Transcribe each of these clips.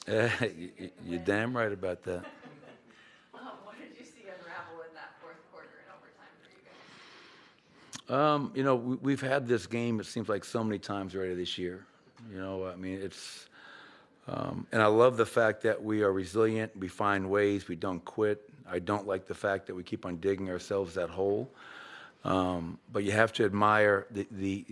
You're damn right about that. What did you see unravel in that fourth quarter and overtime for you guys? We've had this game, it seems like so many times already this year. I mean, and I love the fact that we are resilient, we find ways, we don't quit. I don't like the fact that we keep on digging ourselves that hole. But you have to admire the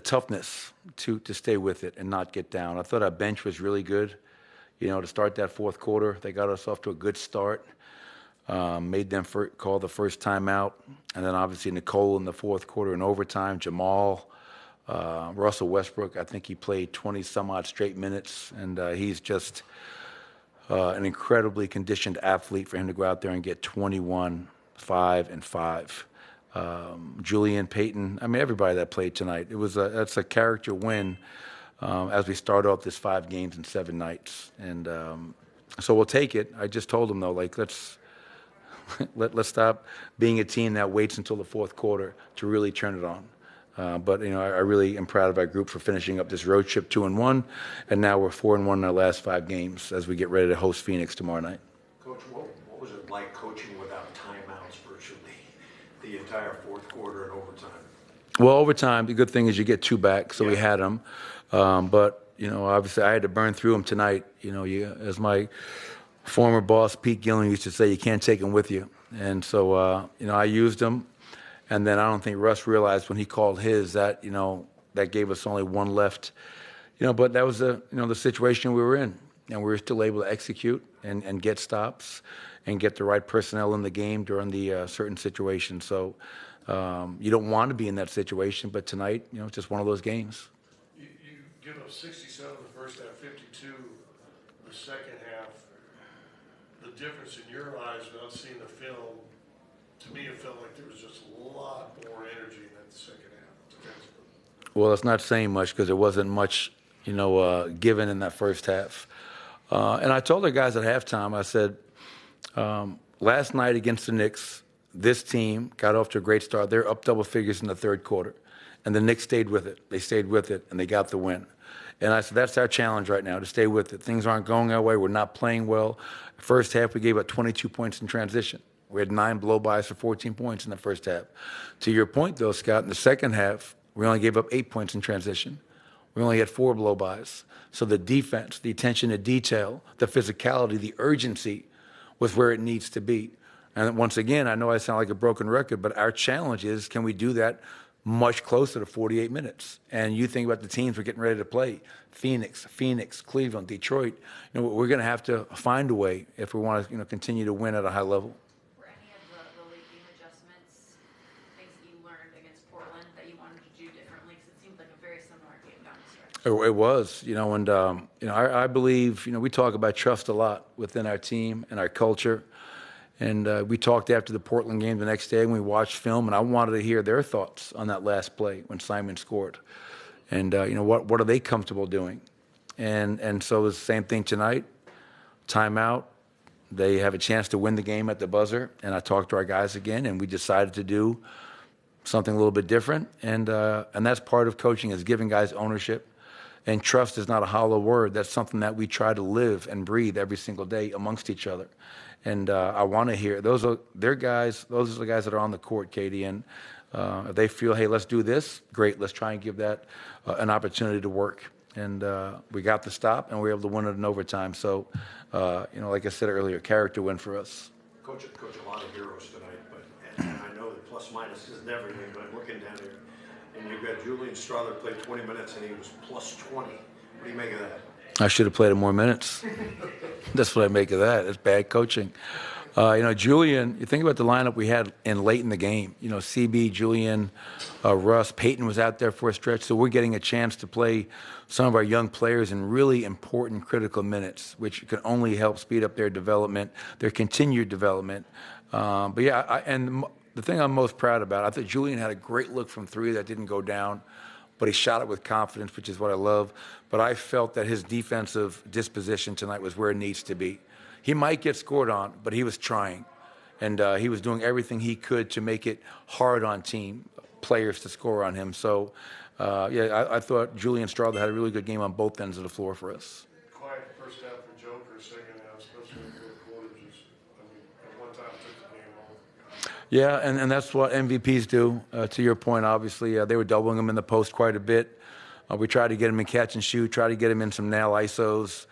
toughness to stay with it and not get down. I thought our bench was really good, to start that fourth quarter. They got us off to a good start, made them call the first timeout, and then obviously Nicole in the fourth quarter in overtime, Jamal, Russell Westbrook, I think he played 20-some-odd straight minutes, and he's just an incredibly conditioned athlete for him to go out there and get 21, 5, and 5. Julian, Peyton, I mean, everybody that played tonight. That's a character win as we start off this 5 games and 7 nights. And so we'll take it. I just told them, though, let's stop being a team that waits until the fourth quarter to really turn it on. But I really am proud of our group for finishing up this road trip 2-1, and now we're 4-1 in our last 5 games as we get ready to host Phoenix tomorrow night. Coach, what was it like coaching without timeouts virtually the entire fourth quarter and overtime? Well, overtime, the good thing is you get 2 back, so we had them. But obviously I had to burn through them tonight. As my former boss Pete Gillen used to say, you can't take them with you. And so I used them. And then I don't think Russ realized when he called his that, that gave us only 1 left. But that was the situation we were in. And we were still able to execute and get stops and get the right personnel in the game during the certain situations. So you don't want to be in that situation, but tonight, it's just one of those games. You give up 67 the first half, 52 the second half. The difference in your eyes without seeing the film, to me, it felt like there was just a lot more energy in that second half defensively. Well, it's not saying much because there wasn't much, given in that first half. And I told the guys at halftime, I said, last night against the Knicks, this team got off to a great start. They're up double figures in the third quarter. And the Knicks stayed with it. They stayed with it, and they got the win. And I said, that's our challenge right now, to stay with it. Things aren't going our way. We're not playing well. First half, we gave up 22 points in transition. We had 9 blow-bys for 14 points in the first half. To your point, though, Scott, in the second half, we only gave up 8 points in transition. We only had 4 blow-bys. So the defense, the attention to detail, the physicality, the urgency was where it needs to be. And once again, I know I sound like a broken record, but our challenge is, can we do that much closer to 48 minutes? And you think about the teams we're getting ready to play, Phoenix, Cleveland, Detroit. We're going to have to find a way if we want to continue to win at a high level. Were any of the late game adjustments things that you learned against Portland that you wanted to do differently? Because it seemed like a very similar game down the stretch. It was, and I believe, we talk about trust a lot within our team and our culture. And we talked after the Portland game the next day, and we watched film, and I wanted to hear their thoughts on that last play when Simon scored. And, what are they comfortable doing? And so it was the same thing tonight. Timeout. They have a chance to win the game at the buzzer. And I talked to our guys again, and we decided to do something a little bit different. And that's part of coaching, is giving guys ownership. And trust is not a hollow word. That's something that we try to live and breathe every single day amongst each other. And I want to hear, those are the guys that are on the court, Katie. And if they feel, hey, let's do this, great, let's try and give that an opportunity to work. And we got the stop, and we were able to win it in overtime. So, like I said earlier, character win for us. Coach, a lot of heroes tonight, but and I know that plus minus isn't everything, but I'm looking down here, and you've got Julian Strother played 20 minutes, and he was plus 20. What do you make of that? I should have played more minutes. That's what I make of that. It's bad coaching. Julian, you think about the lineup we had late in the game. CB, Julian, Russ, Peyton was out there for a stretch. So we're getting a chance to play some of our young players in really important, critical minutes, which can only help speed up their development, their continued development. But yeah, and the thing I'm most proud about, I thought Julian had a great look from 3 that didn't go down, but he shot it with confidence, which is what I love. But I felt that his defensive disposition tonight was where it needs to be. He might get scored on, but he was trying. And he was doing everything he could to make it hard on team, players to score on him. So, I thought Julian Strawther had a really good game on both ends of the floor for us. Quiet first half for Joker, second half, especially in the fourth quarter, just, I mean, at one time took the game over. Yeah, and that's what MVPs do. To your point, obviously, they were doubling him in the post quite a bit. We tried to get him in catch and shoot, tried to get him in some nail ISOs.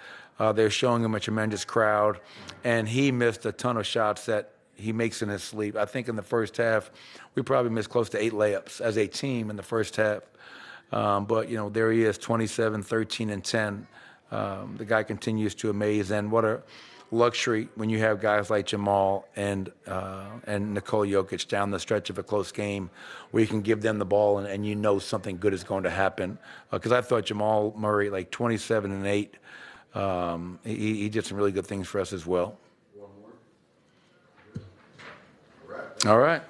They're showing him a tremendous crowd, and he missed a ton of shots that he makes in his sleep. I think in the first half, we probably missed close to 8 layups as a team in the first half. But, there he is, 27, 13, and 10. The guy continues to amaze, and what a luxury when you have guys like Jamal and Nikola Jokic down the stretch of a close game where you can give them the ball and you know something good is going to happen. Because I thought Jamal Murray, like 27 and 8, he did some really good things for us as well. One more. All right.